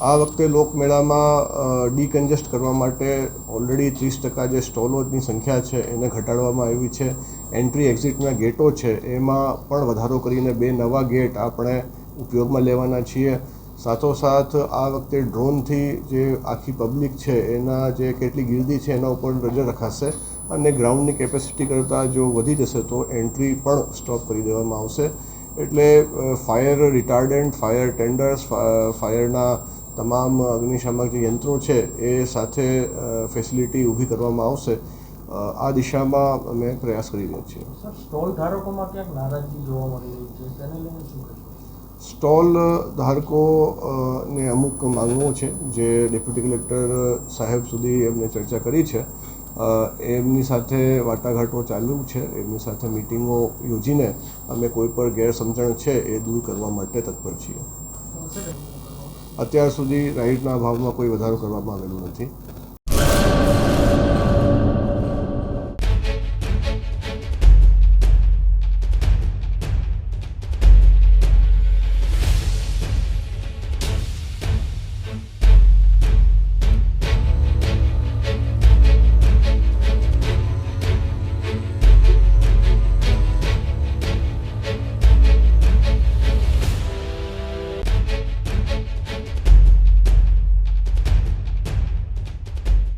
આ વખતે લોકમેળામાં ડીકન્જેસ્ટ કરવા માટે ઓલરેડી 30% જે સ્ટોલોની સંખ્યા છે એને ઘટાડવામાં આવી છે. એન્ટ્રી એક્ઝિટના ગેટો છે એમાં પણ વધારો કરીને 2 નવા ગેટ આપણે ઉપયોગમાં લેવાના છીએ. સાથોસાથ આ વખતે ડ્રોનથી જે આખી પબ્લિક છે એના જે કેટલી ગીર્દી છે એના ઉપર નજર રખાશે અને ગ્રાઉન્ડની કેપેસિટી કરતાં જો વધી જશે તો એન્ટ્રી પણ સ્ટોપ કરી દેવામાં આવશે. એટલે ફાયર રિટાર્ડન્ટ, ફાયર ટેન્ડર્સ, ફાયરના તમામ અગ્નિશામક જે યંત્રો છે એ સાથે ફેસિલિટી ઊભી કરવામાં આવશે. આ દિશામાં અમે પ્રયાસ કરી રહ્યા છીએ. સ્ટોલ ધારકોમાં ક્યાંક નારાજગી જોવા મળી રહી છે, તેને લઈને શું કહેશો? સ્ટોલ ધારકોને અમુક માંગણીઓ છે જે ડેપ્યુટી કલેક્ટર સાહેબ સુધી એમને ચર્ચા કરી છે. એમની સાથે વાટાઘાટો ચાલુ છે. એમની સાથે મિટિંગો યોજીને અમે કોઈ પણ ગેરસમજણ છે એ દૂર કરવા માટે તત્પર છીએ. અત્યાર સુધી રાઈડના ભાવમાં કોઈ વધારો કરવામાં આવેલો નથી.